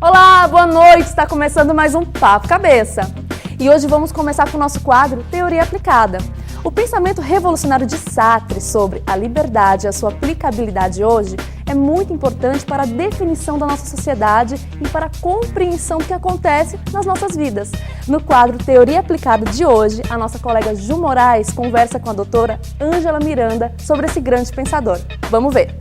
Olá, boa noite! Está começando mais um Papo Cabeça. E hoje vamos começar com o nosso quadro Teoria Aplicada. O pensamento revolucionário de Sartre sobre a liberdade e a sua aplicabilidade hoje é muito importante para a definição da nossa sociedade e para a compreensão do que acontece nas nossas vidas. No quadro Teoria Aplicada de hoje, a nossa colega Ju Moraes conversa com a doutora Ângela Miranda sobre esse grande pensador. Vamos ver!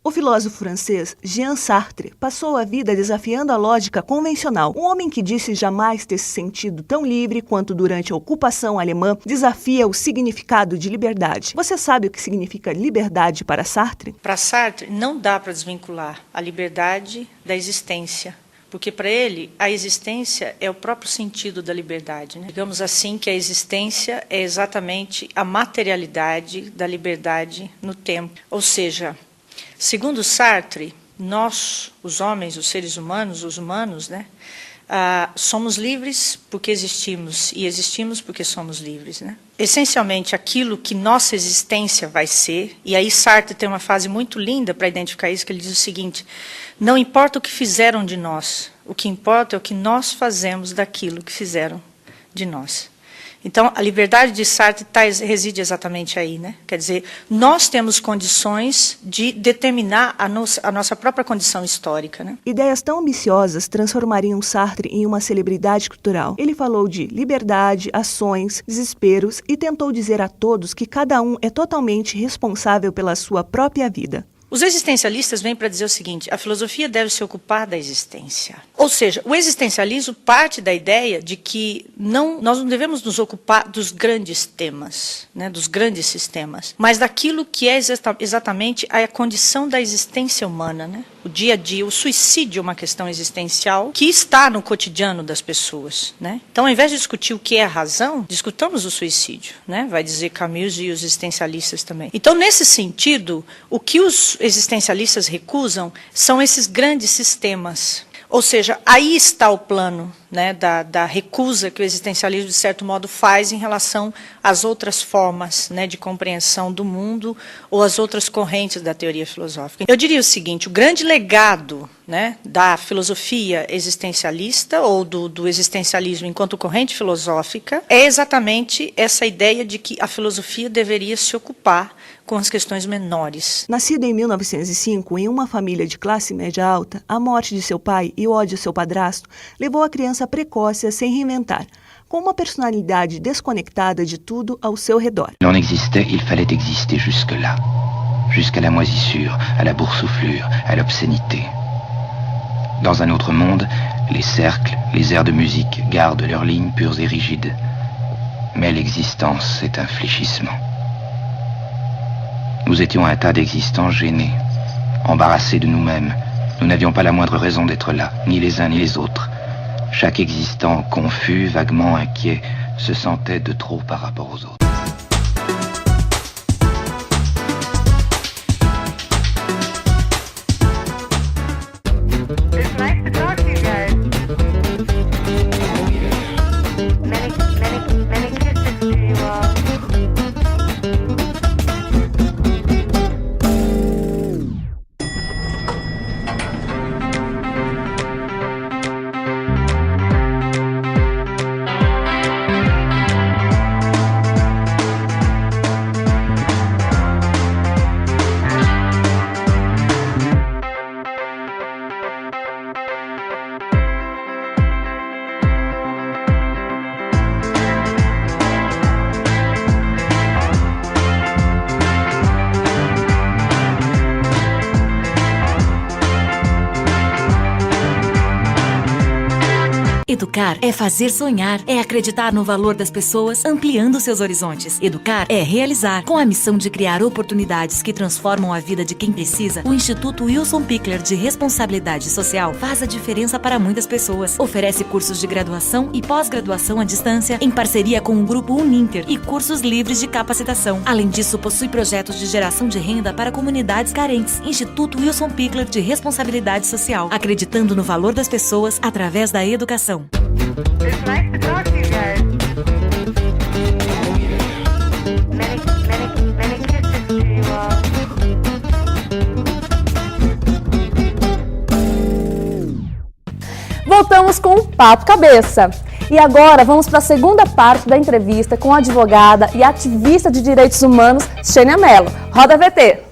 O filósofo francês Jean Sartre passou a vida desafiando a lógica convencional. Um homem que disse jamais ter se sentido tão livre quanto durante a ocupação alemã desafia o significado de liberdade. Você sabe o que significa liberdade para Sartre? Para Sartre, não dá para desvincular a liberdade da existência. Porque para ele, a existência é o próprio sentido da liberdade, né? Digamos assim que a existência é exatamente a materialidade da liberdade no tempo. Ou seja, segundo Sartre, nós, os homens, os seres humanos, os humanos, né, somos livres porque existimos e existimos porque somos livres, né? Essencialmente, aquilo que nossa existência vai ser, e aí Sartre tem uma frase muito linda para identificar isso, que ele diz o seguinte: não importa o que fizeram de nós, o que importa é o que nós fazemos daquilo que fizeram de nós. Então, a liberdade de Sartre reside exatamente aí, né? Quer dizer, nós temos condições de determinar a nossa própria condição histórica, né? Ideias tão ambiciosas transformariam Sartre em uma celebridade cultural. Ele falou de liberdade, ações, desesperos e tentou dizer a todos que cada um é totalmente responsável pela sua própria vida. Os existencialistas vêm para dizer o seguinte: a filosofia deve se ocupar da existência. Ou seja, o existencialismo parte da ideia de que nós não devemos nos ocupar dos grandes temas, né, dos grandes sistemas, mas daquilo que é exatamente a condição da existência humana, né? O dia a dia, o suicídio é uma questão existencial que está no cotidiano das pessoas, né? Então, ao invés de discutir o que é a razão, discutamos o suicídio, né? Vai dizer Camus e os existencialistas também. Então, nesse sentido, o que os existencialistas recusam são esses grandes sistemas. Ou seja, aí está o plano, né, da recusa que o existencialismo, de certo modo, faz em relação às outras formas, né, de compreensão do mundo ou às outras correntes da teoria filosófica. Eu diria o seguinte: o grande legado, né, da filosofia existencialista ou do existencialismo enquanto corrente filosófica é exatamente essa ideia de que a filosofia deveria se ocupar com as questões menores. Nascido em 1905 em uma família de classe média alta, a morte de seu pai e o ódio ao seu padrasto levou a criança precoce a se reinventar, com uma personalidade desconectada de tudo ao seu redor. L'on existait, il fallait exister jusque-là. Jusqu'à la moisissure, à la boursouflure, à l'obscénité. Dans un autre monde, les cercles, les airs de musique gardent leurs lignes pures et rigides. Mais l'existence est un fléchissement. Nous étions un tas d'existants gênés, embarrassés de nous-mêmes. Nous n'avions pas la moindre raison d'être là, ni les uns ni les autres. Chaque existant, confus, vaguement inquiet, se sentait de trop par rapport aux autres. Educar é fazer sonhar, é acreditar no valor das pessoas, ampliando seus horizontes. Educar é realizar. Com a missão de criar oportunidades que transformam a vida de quem precisa, o Instituto Wilson Pickler de Responsabilidade Social faz a diferença para muitas pessoas. Oferece cursos de graduação e pós-graduação à distância, em parceria com o Grupo Uninter e cursos livres de capacitação. Além disso, possui projetos de geração de renda para comunidades carentes. Instituto Wilson Pickler de Responsabilidade Social, acreditando no valor das pessoas através da educação. It's nice to talk to you guys. Many kisses to you all. Voltamos com o Papo Cabeça. E agora vamos para a segunda parte da entrevista com a advogada e ativista de direitos humanos, Xênia Mello. Roda VT!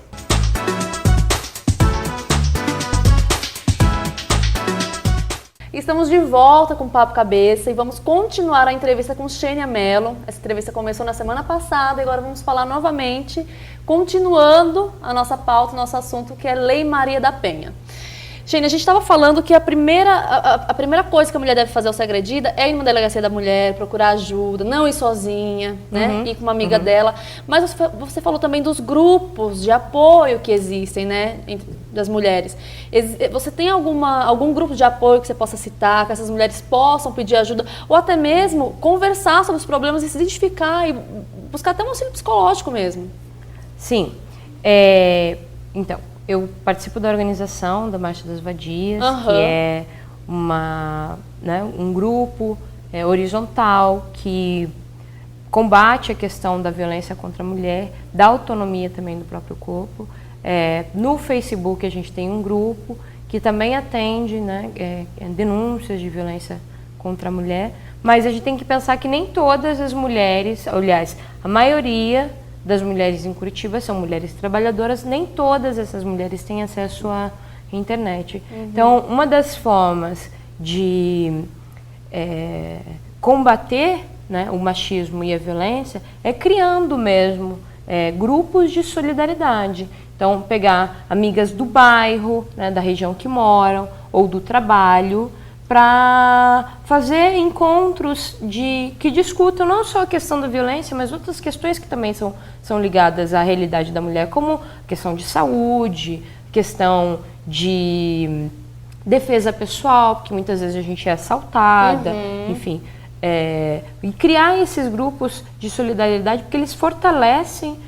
Estamos de volta com o Papo Cabeça e vamos continuar a entrevista com Xênia Mello. Essa entrevista começou na semana passada e agora vamos falar novamente, continuando a nossa pauta, nosso assunto, que é Lei Maria da Penha. Xênia, a gente estava falando que a primeira coisa que a mulher deve fazer ao ser agredida é ir numa delegacia da mulher, procurar ajuda, não ir sozinha, né? Ir com uma amiga dela. Mas você falou também dos grupos de apoio que existem, né? Das mulheres. Você tem algum grupo de apoio que você possa citar, que essas mulheres possam pedir ajuda, ou até mesmo conversar sobre os problemas e se identificar e buscar até um auxílio psicológico mesmo? Sim. Então, eu participo da organização da Marcha das Vadias, que é um grupo horizontal que combate a questão da violência contra a mulher, da autonomia também do próprio corpo. No Facebook a gente tem um grupo que também atende denúncias de violência contra a mulher, mas a gente tem que pensar que nem todas as mulheres, aliás, a maioria das mulheres em Curitiba são mulheres trabalhadoras, nem todas essas mulheres têm acesso à internet. Então, uma das formas de combater, né, o machismo e a violência é criando mesmo grupos de solidariedade. Então, pegar amigas do bairro, né, da região que moram, ou do trabalho, para fazer encontros que discutam não só a questão da violência, mas outras questões que também são ligadas à realidade da mulher, como questão de saúde, questão de defesa pessoal, porque muitas vezes a gente é assaltada, enfim. E criar esses grupos de solidariedade, porque eles fortalecem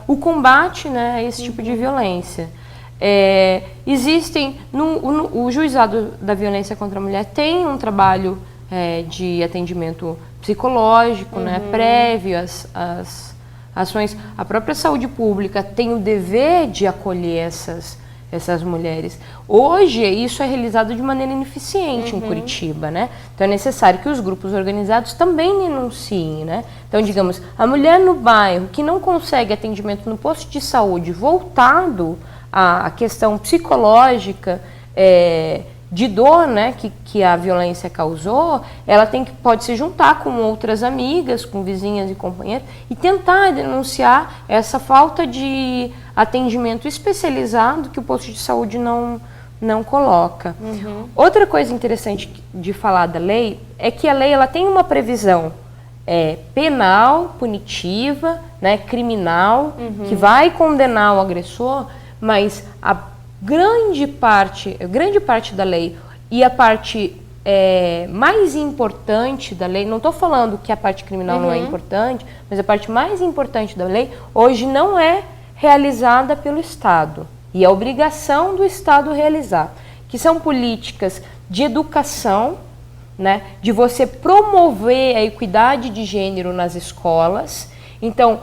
o combate, né, a esse tipo de violência. Existem, o Juizado da Violência contra a Mulher tem um trabalho de atendimento psicológico, né, prévio às ações. A própria saúde pública tem o dever de acolher essas mulheres. Hoje, isso é realizado de maneira ineficiente em Curitiba, né? Então, é necessário que os grupos organizados também denunciem, né? Então, digamos, a mulher no bairro que não consegue atendimento no posto de saúde voltado à questão psicológica de dor, né, que a violência causou, ela pode se juntar com outras amigas, com vizinhas e companheiras e tentar denunciar essa falta de atendimento especializado que o posto de saúde não coloca. Outra coisa interessante de falar da lei é que a lei ela tem uma previsão penal, punitiva, né, criminal, que vai condenar o agressor, mas a grande parte da lei e a parte mais importante da lei, não estou falando que a parte criminal não é importante, mas a parte mais importante da lei hoje não é realizada pelo Estado. E é obrigação do Estado realizar, que são políticas de educação, né, de você promover a equidade de gênero nas escolas. Então,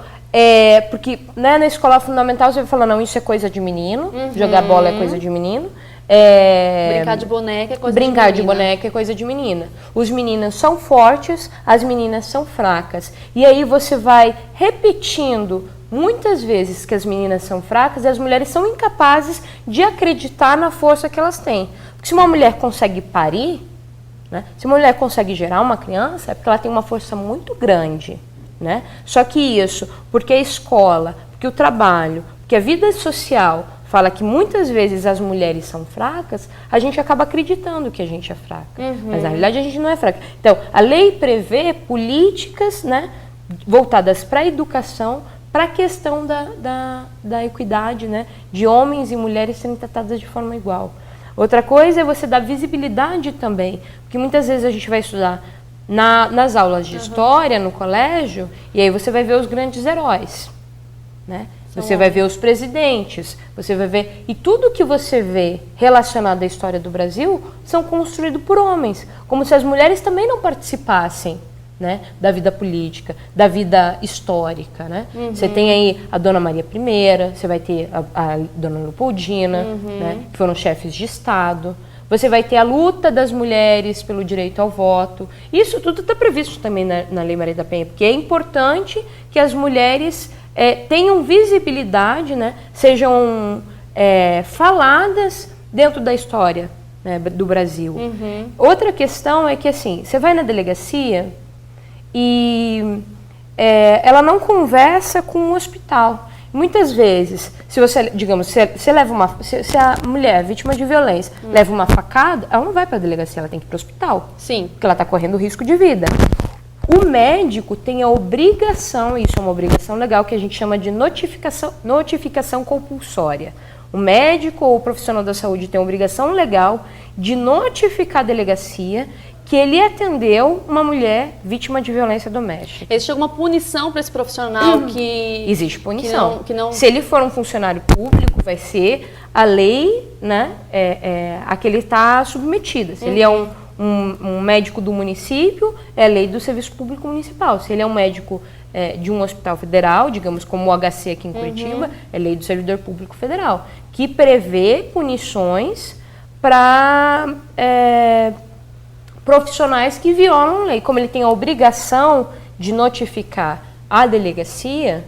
porque, né, na escola fundamental você vai falar, não, isso é coisa de menino, jogar bola é coisa de menino. Brincar de boneca é coisa de menina. Brincar de boneca é coisa de menina. Os meninos são fortes, as meninas são fracas. E aí você vai repetindo muitas vezes que as meninas são fracas e as mulheres são incapazes de acreditar na força que elas têm. Porque se uma mulher consegue parir, né, se uma mulher consegue gerar uma criança, é porque ela tem uma força muito grande. Né? Só que isso, porque a escola, porque o trabalho, porque a vida social fala que muitas vezes as mulheres são fracas, a gente acaba acreditando que a gente é fraca. Mas na realidade a gente não é fraca. Então, a lei prevê políticas, né, voltadas para a educação, para a questão da equidade, né, de homens e mulheres serem tratadas de forma igual. Outra coisa é você dar visibilidade também, porque muitas vezes a gente vai estudar nas aulas de história, no colégio, e aí você vai ver os grandes heróis, né? Você vai ver os presidentes, você vai ver... E tudo que você vê relacionado à história do Brasil são construídos por homens, como se as mulheres também não participassem, né, da vida política, da vida histórica, né? Você tem aí a Dona Maria I, você vai ter a Dona Leopoldina, né, que foram chefes de Estado. Você vai ter a luta das mulheres pelo direito ao voto. Isso tudo está previsto também na Lei Maria da Penha, porque é importante que as mulheres tenham visibilidade, né, sejam faladas dentro da história, né, do Brasil. Outra questão é que, assim, você vai na delegacia e ela não conversa com o hospital. Muitas vezes, se você, digamos, se leva se a mulher vítima de violência leva uma facada, ela não vai para a delegacia, ela tem que ir para o hospital. Sim. Porque ela está correndo risco de vida. O médico tem a obrigação, isso é uma obrigação legal, que a gente chama de notificação compulsória. O médico ou o profissional da saúde tem a obrigação legal de notificar a delegacia que ele atendeu uma mulher vítima de violência doméstica. Existe alguma punição para esse profissional que... Existe punição. Que não... Se ele for um funcionário público, vai ser a lei, né, a que ele está submetido. Se ele é um médico do município, é a lei do Serviço Público Municipal. Se ele é um médico de um hospital federal, digamos como o HC aqui em Curitiba, é a lei do Servidor Público Federal, que prevê punições para... profissionais que violam a lei. Como ele tem a obrigação de notificar a delegacia,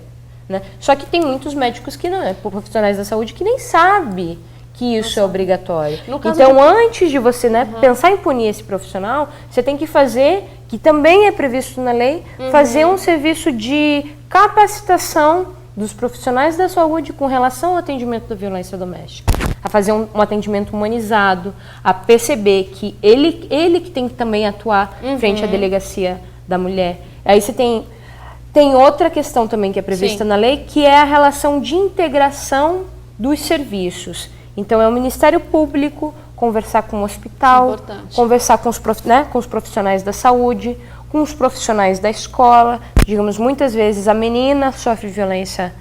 né? Só que tem muitos médicos que não, profissionais da saúde que nem sabem que isso é obrigatório. Então, antes de você, né, pensar em punir esse profissional, você tem que fazer, que também é previsto na lei, fazer um serviço de capacitação dos profissionais da saúde com relação ao atendimento da violência doméstica. A fazer um atendimento humanizado, a perceber que ele que tem que também atuar frente à delegacia da mulher. Aí você tem outra questão também que é prevista na lei, que é a relação de integração dos serviços. Então, é o Ministério Público conversar com o hospital, conversar com os profissionais da saúde, com os profissionais da escola. Digamos, muitas vezes a menina sofre violência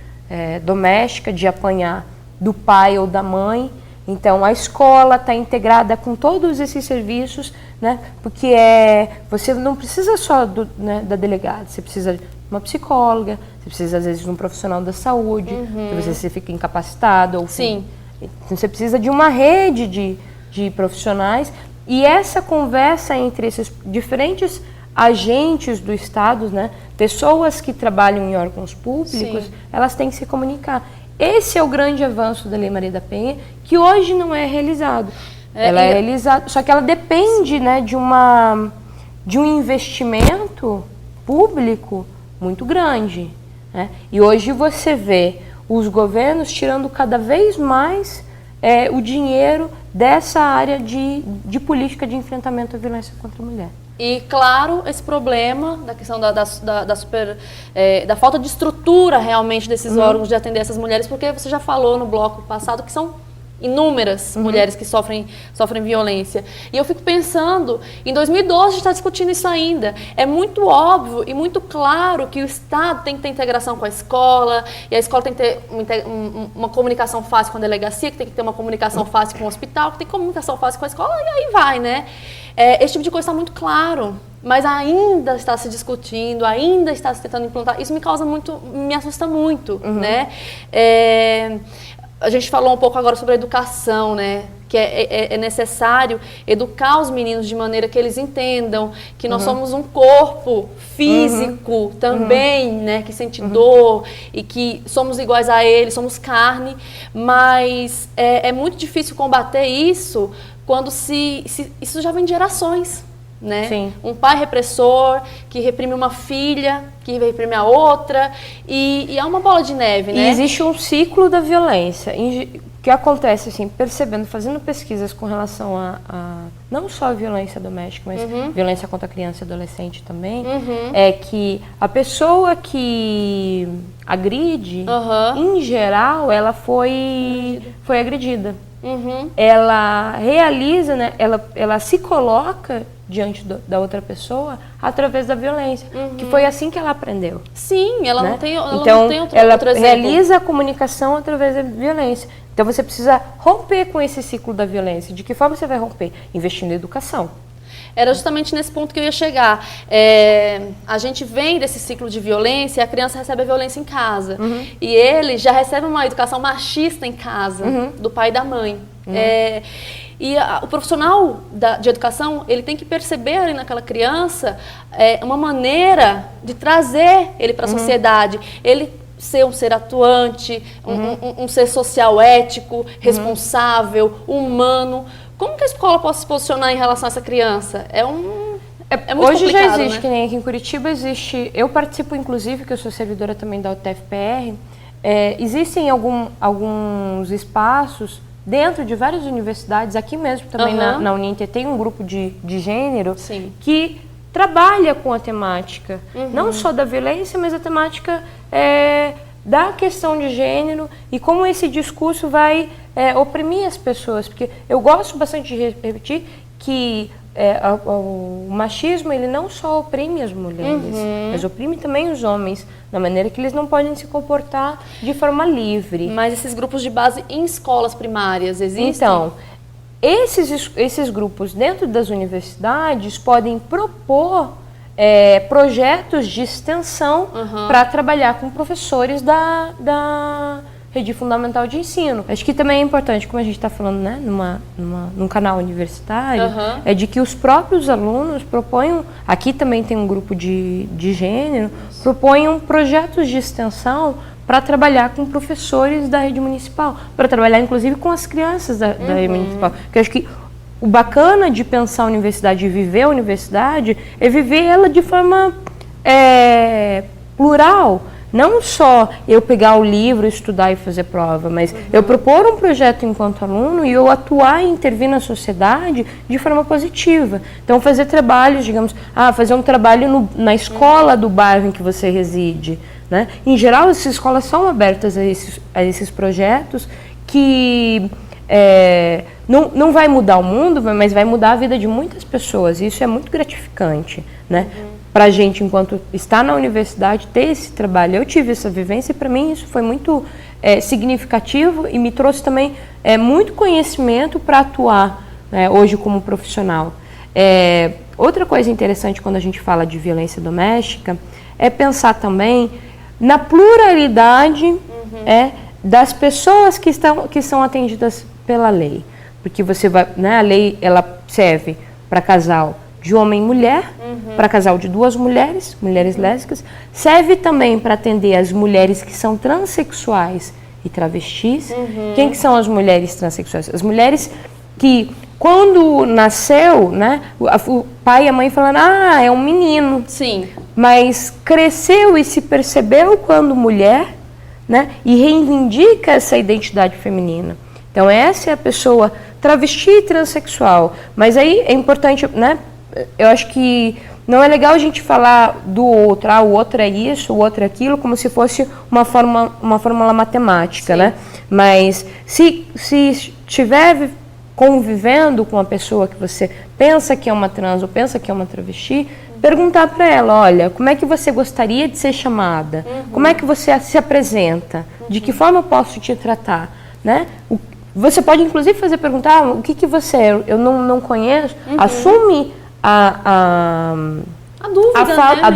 doméstica, de apanhar do pai ou da mãe. Então, a escola está integrada com todos esses serviços, né? Porque você não precisa só da delegada, você precisa de uma psicóloga, você precisa, às vezes, de um profissional da saúde, às vezes você fica incapacitado. Ou, Sim. Então, você precisa de uma rede de profissionais. E essa conversa entre esses diferentes agentes do Estado, né? Pessoas que trabalham em órgãos públicos, elas têm que se comunicar. Esse é o grande avanço da Lei Maria da Penha, que hoje não é realizado. Ela é realizada, só que ela depende, né, de um investimento público muito grande, né? E hoje você vê os governos tirando cada vez mais o dinheiro dessa área de política de enfrentamento à violência contra a mulher. E, claro, esse problema da questão da falta de estrutura realmente desses órgãos de atender essas mulheres, porque você já falou no bloco passado que são inúmeras mulheres que sofrem violência. E eu fico pensando, em 2012 a gente está discutindo isso ainda. É muito óbvio e muito claro que o Estado tem que ter integração com a escola, e a escola tem que ter uma comunicação fácil com a delegacia, que tem que ter uma comunicação fácil com o hospital, que tem comunicação fácil com a escola, e aí vai, né? Esse tipo de coisa está muito claro, mas ainda está se discutindo, ainda está se tentando implantar. Isso me assusta muito, né? A gente falou um pouco agora sobre a educação, né? Que é necessário educar os meninos de maneira que eles entendam que nós somos um corpo físico também, né? Que sente dor e que somos iguais a eles, somos carne, mas é muito difícil combater isso quando isso já vem de gerações, né? Sim. Um pai repressor que reprime uma filha, que reprime a outra, e é uma bola de neve, né? E existe um ciclo da violência. que acontece, assim, percebendo, fazendo pesquisas com relação a não só a violência doméstica, mas violência contra criança e adolescente também, é que a pessoa que agride, em geral, ela foi agredida. Ela realiza, né, ela se coloca diante da outra pessoa através da violência, que foi assim que ela aprendeu. Sim, ela né? não tem, ela então, não tem outro ela exemplo. realiza a comunicação através da violência. Então você precisa romper com esse ciclo da violência. De que forma você vai romper? Investindo em educação. Era justamente nesse ponto que eu ia chegar. A gente vem desse ciclo de violência e a criança recebe a violência em casa. E ele já recebe uma educação machista em casa, do pai e da mãe. O profissional de educação, ele tem que perceber ali naquela criança uma maneira de trazer ele para a sociedade. Ele ser um ser atuante, um ser social ético, responsável, humano. Como que a escola pode se posicionar em relação a essa criança? É muito hoje já complicado, existe, né? que nem aqui em Curitiba existe, eu participo inclusive, que eu sou servidora também da UTFPR, existem alguns espaços dentro de várias universidades, aqui mesmo também na Uninter tem um grupo de gênero que trabalha com a temática, não só da violência, mas a temática da questão de gênero e como esse discurso vai oprimir as pessoas. Porque eu gosto bastante de repetir que o machismo ele não só oprime as mulheres, mas oprime também os homens, da maneira que eles não podem se comportar de forma livre. Mas esses grupos de base em escolas primárias existem? Então, esses grupos dentro das universidades podem propor projetos de extensão para trabalhar com professores da rede fundamental de ensino. Acho que também é importante, como a gente está falando, né, num canal universitário, é de que os próprios alunos proponham, aqui também tem um grupo de gênero, proponham projetos de extensão para trabalhar com professores da rede municipal, para trabalhar inclusive com as crianças da rede municipal. Porque eu acho que o bacana de pensar a universidade e viver a universidade é viver ela de forma plural. Não só eu pegar o livro, estudar e fazer prova, mas eu propor um projeto enquanto aluno e eu atuar e intervir na sociedade de forma positiva. Então, fazer trabalhos, digamos, fazer um trabalho na escola do bairro em que você reside. Né? Em geral, essas escolas são abertas a esses projetos que não vai mudar o mundo, mas vai mudar a vida de muitas pessoas. E isso é muito gratificante, né? Para a gente, enquanto está na universidade, ter esse trabalho. Eu tive essa vivência e para mim isso foi muito significativo e me trouxe também muito conhecimento para atuar hoje como profissional. Outra coisa interessante quando a gente fala de violência doméstica é pensar também na pluralidade das pessoas que são atendidas pela lei. Porque você vai, né, a lei ela serve para casal de homem e mulher, para casal de duas mulheres lésbicas, serve também para atender as mulheres que são transexuais e travestis. Quem que são as mulheres transexuais? As mulheres que, quando nasceu, né, o pai e a mãe falando, é um menino. Sim. Mas cresceu e se percebeu quando mulher, né, e reivindica essa identidade feminina. Então essa é a pessoa travesti e transexual. Mas aí é importante, né, eu acho que não é legal a gente falar do outro, o outro é isso, o outro é aquilo, como se fosse uma fórmula matemática, né? Mas se estiver convivendo com uma pessoa que você pensa que é uma trans ou pensa que é uma travesti, perguntar para ela, olha, como é que você gostaria de ser chamada? Como é que você se apresenta? De que forma eu posso te tratar? Né? Você pode inclusive perguntar, o que você é? Eu não conheço, assume a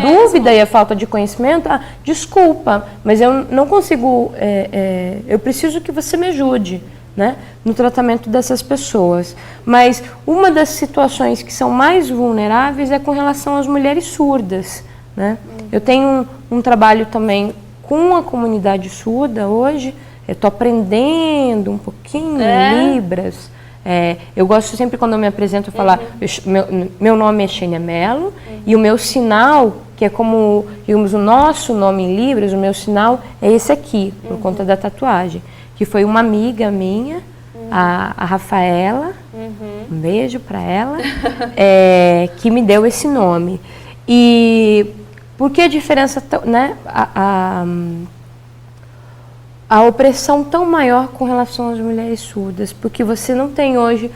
dúvida e a falta de conhecimento. Desculpa, mas eu não consigo, eu preciso que você me ajude, né, no tratamento dessas pessoas. Mas uma das situações que são mais vulneráveis é com relação às mulheres surdas. Né? Eu tenho um trabalho também com a comunidade surda hoje, eu estou aprendendo um pouquinho Libras. Eu gosto sempre, quando eu me apresento, falar, meu nome é Xênia Mello, e o meu sinal, que é como, digamos, o nosso nome em Libras, o meu sinal é esse aqui, por conta da tatuagem. que foi uma amiga minha, a Rafaela, um beijo para ela, que me deu esse nome. E por que a diferença, né, a opressão tão maior com relação às mulheres surdas? Porque você não tem hoje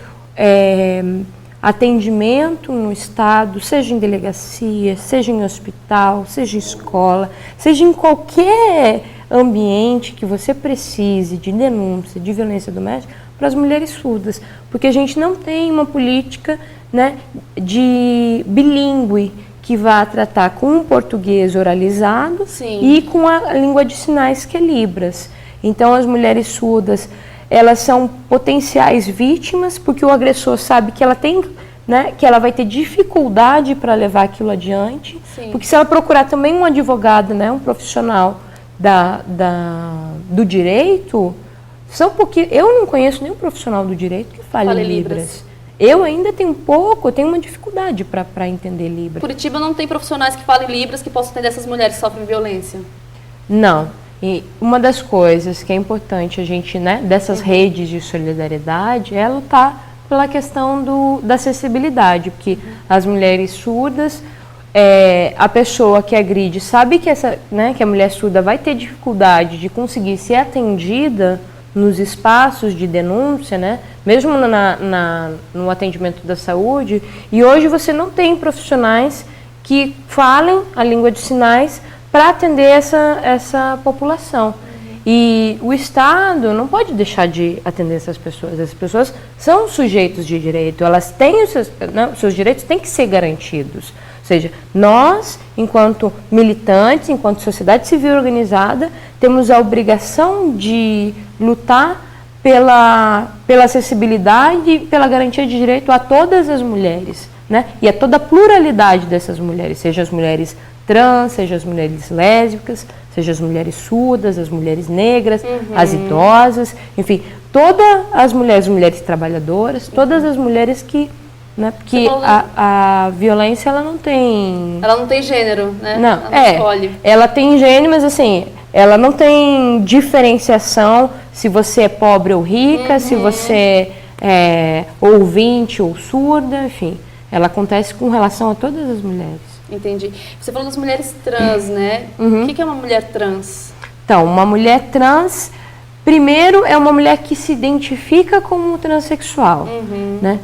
atendimento no estado, seja em delegacia, seja em hospital, seja em escola, seja em qualquer ambiente que você precise de denúncia de violência doméstica para as mulheres surdas, porque a gente não tem uma política, né, de bilíngue que vá tratar com o português oralizado e com a língua de sinais, que é Libras. Então as mulheres surdas, elas são potenciais vítimas, porque o agressor sabe que ela tem, né, que ela vai ter dificuldade para levar aquilo adiante, porque se ela procurar também um advogado, né, um profissional do direito, eu não conheço nenhum profissional do direito que fale Libras. Eu ainda tenho tenho uma dificuldade para entender Libras. Curitiba não tem profissionais que falem Libras que possam atender essas mulheres que sofrem violência? Não. E uma das coisas que é importante a gente, né, dessas redes de solidariedade, é lutar pela questão da acessibilidade, porque as mulheres surdas, a pessoa que agride sabe que, que a mulher surda vai ter dificuldade de conseguir ser atendida nos espaços de denúncia, né, mesmo no atendimento da saúde, e hoje você não tem profissionais que falem a língua de sinais para atender essa população. E o Estado não pode deixar de atender essas pessoas. As pessoas são sujeitos de direito, elas têm os seus direitos têm que ser garantidos. Ou seja, nós, enquanto militantes, enquanto sociedade civil organizada, temos a obrigação de lutar pela acessibilidade e pela garantia de direito a todas as mulheres, né? E a toda a pluralidade dessas mulheres, seja as mulheres trans, seja as mulheres lésbicas, seja as mulheres surdas, as mulheres negras, as idosas, enfim, todas as mulheres trabalhadoras, todas as mulheres que, né, porque a violência ela não tem gênero, né? Não, ela não escolhe. Ela tem gênero, mas assim, ela não tem diferenciação se você é pobre ou rica, se você é ouvinte ou surda, enfim, ela acontece com relação a todas as mulheres. Entendi. Você falou das mulheres trans, né? O que é uma mulher trans? Então, uma mulher trans, primeiro, é uma mulher que se identifica como transexual, né?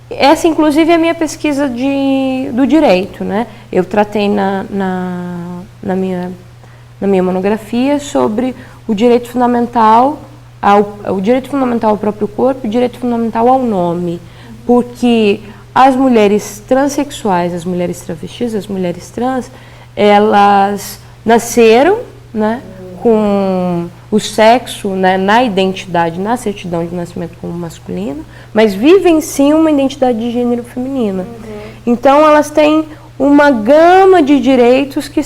Essa, inclusive, é a minha pesquisa do direito, né? Eu tratei na minha monografia sobre o direito fundamental ao próprio corpo e o direito fundamental ao nome, porque as mulheres transexuais, as mulheres travestis, as mulheres trans, elas nasceram, né, com o sexo, né, na identidade, na certidão de nascimento como masculino, mas vivem sim uma identidade de gênero feminino. Então elas têm uma gama de direitos que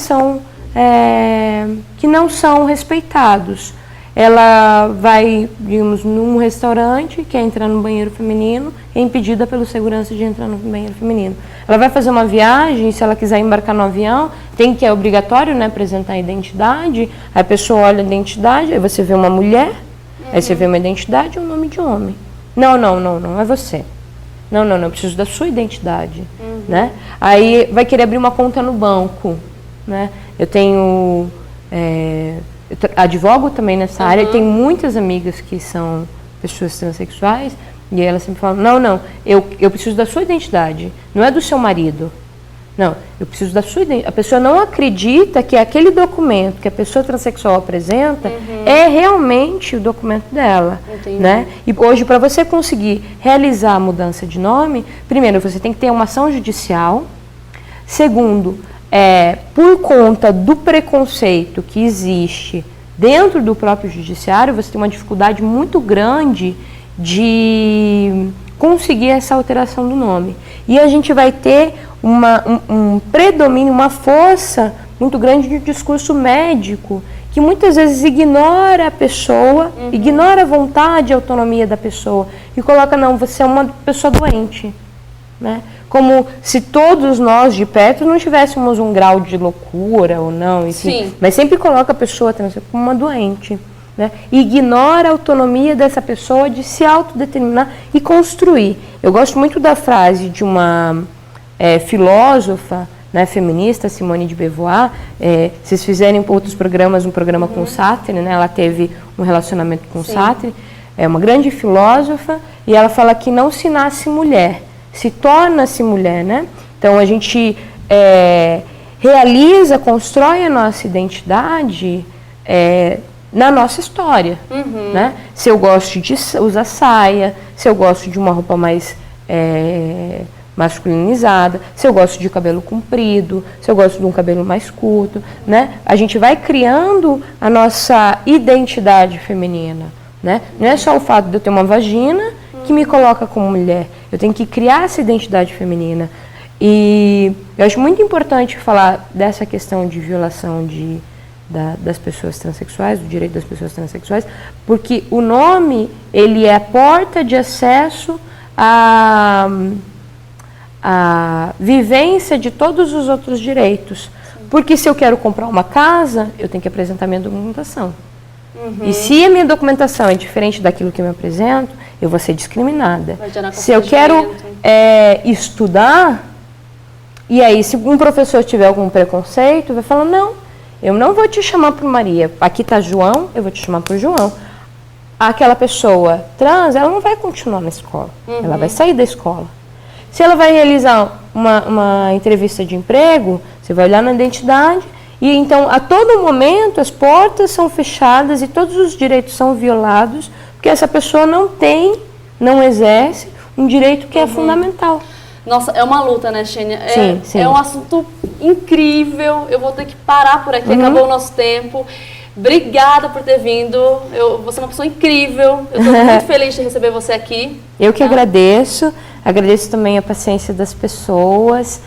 não são respeitados. Ela vai, digamos, num restaurante, quer entrar no banheiro feminino, é impedida pelo segurança de entrar no banheiro feminino. Ela vai fazer uma viagem, se ela quiser embarcar no avião, é obrigatório, né, apresentar a identidade, aí a pessoa olha a identidade, aí você vê uma mulher, aí você vê uma identidade e um nome de homem. Não é você. Não, eu preciso da sua identidade, né? Aí vai querer abrir uma conta no banco, né? Eu tenho... eu advogo também nessa área, tenho muitas amigas que são pessoas transexuais e elas sempre falam, não, eu preciso da sua identidade, não é do seu marido. Não, eu preciso da sua identidade. A pessoa não acredita que aquele documento que a pessoa transexual apresenta é realmente o documento dela. Né? E hoje, para você conseguir realizar a mudança de nome, primeiro, você tem que ter uma ação judicial. Segundo, por conta do preconceito que existe dentro do próprio judiciário, você tem uma dificuldade muito grande de conseguir essa alteração do nome. E a gente vai ter um predomínio, uma força muito grande de discurso médico, que muitas vezes ignora a pessoa, ignora a vontade e a autonomia da pessoa, e coloca, não, você é uma pessoa doente. Né? Como se todos nós de perto não tivéssemos um grau de loucura ou não, enfim, mas sempre coloca a pessoa trans como uma doente. né? Ignora a autonomia dessa pessoa de se autodeterminar e construir. Eu gosto muito da frase de uma filósofa, né, feminista, Simone de Beauvoir. Se vocês fizerem outros programas, um programa com Sartre, né, ela teve um relacionamento com Sartre, é uma grande filósofa, e ela fala que não se nasce mulher, se torna-se mulher, né? Então a gente realiza, constrói a nossa identidade na nossa história, né? Se eu gosto de usar saia, se eu gosto de uma roupa mais masculinizada, se eu gosto de cabelo comprido, se eu gosto de um cabelo mais curto, né? A gente vai criando a nossa identidade feminina, né? Não é só o fato de eu ter uma vagina que me coloca como mulher, eu tenho que criar essa identidade feminina. E eu acho muito importante falar dessa questão de violação das pessoas transexuais, do direito das pessoas transexuais, porque o nome, ele é a porta de acesso à vivência de todos os outros direitos. Porque se eu quero comprar uma casa, eu tenho que apresentar minha documentação. E se a minha documentação é diferente daquilo que eu me apresento, eu vou ser discriminada. Se eu quero estudar, e aí se um professor tiver algum preconceito, vai falar, não, eu não vou te chamar por Maria, aqui está João, eu vou te chamar por João. Aquela pessoa trans, ela não vai continuar na escola, ela vai sair da escola. Se ela vai realizar uma entrevista de emprego, você vai olhar na identidade, e então a todo momento as portas são fechadas e todos os direitos são violados, porque essa pessoa não exerce um direito que é fundamental. Nossa, é uma luta, né, Xênia? Sim. É um assunto incrível. Eu vou ter que parar por aqui, acabou o nosso tempo. Obrigada por ter vindo. Você é uma pessoa incrível. Eu estou muito feliz de receber você aqui. Eu que agradeço. Agradeço também a paciência das pessoas.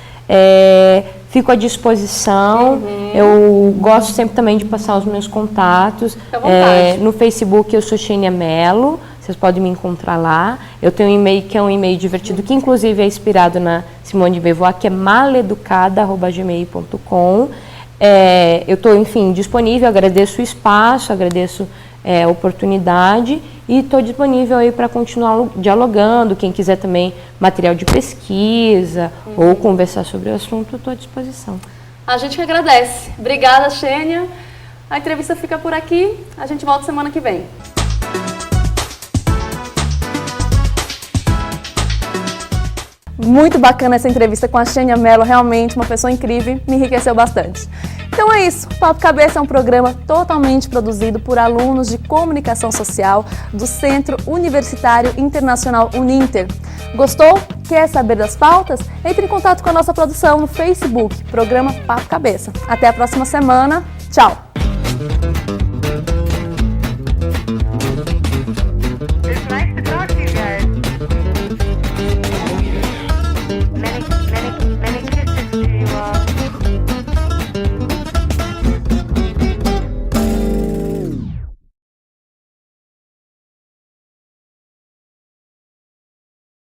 Fico à disposição. Eu gosto sempre também de passar os meus contatos. Fique à vontade. No Facebook eu sou Xênia Mello. Vocês podem me encontrar lá. Eu tenho um e-mail que é um e-mail divertido, que inclusive é inspirado na Simone de Beauvoir, que é maleducada@gmail.com. Eu estou, enfim, disponível, agradeço o espaço, agradeço a oportunidade e estou disponível aí para continuar dialogando. Quem quiser também material de pesquisa ou conversar sobre o assunto, estou à disposição. A gente que agradece. Obrigada, Xênia. A entrevista fica por aqui. A gente volta semana que vem. Muito bacana essa entrevista com a Xênia Mello, realmente uma pessoa incrível, me enriqueceu bastante. Então é isso, Papo Cabeça é um programa totalmente produzido por alunos de comunicação social do Centro Universitário Internacional Uninter. Gostou? Quer saber das pautas? Entre em contato com a nossa produção no Facebook, programa Papo Cabeça. Até a próxima semana, tchau!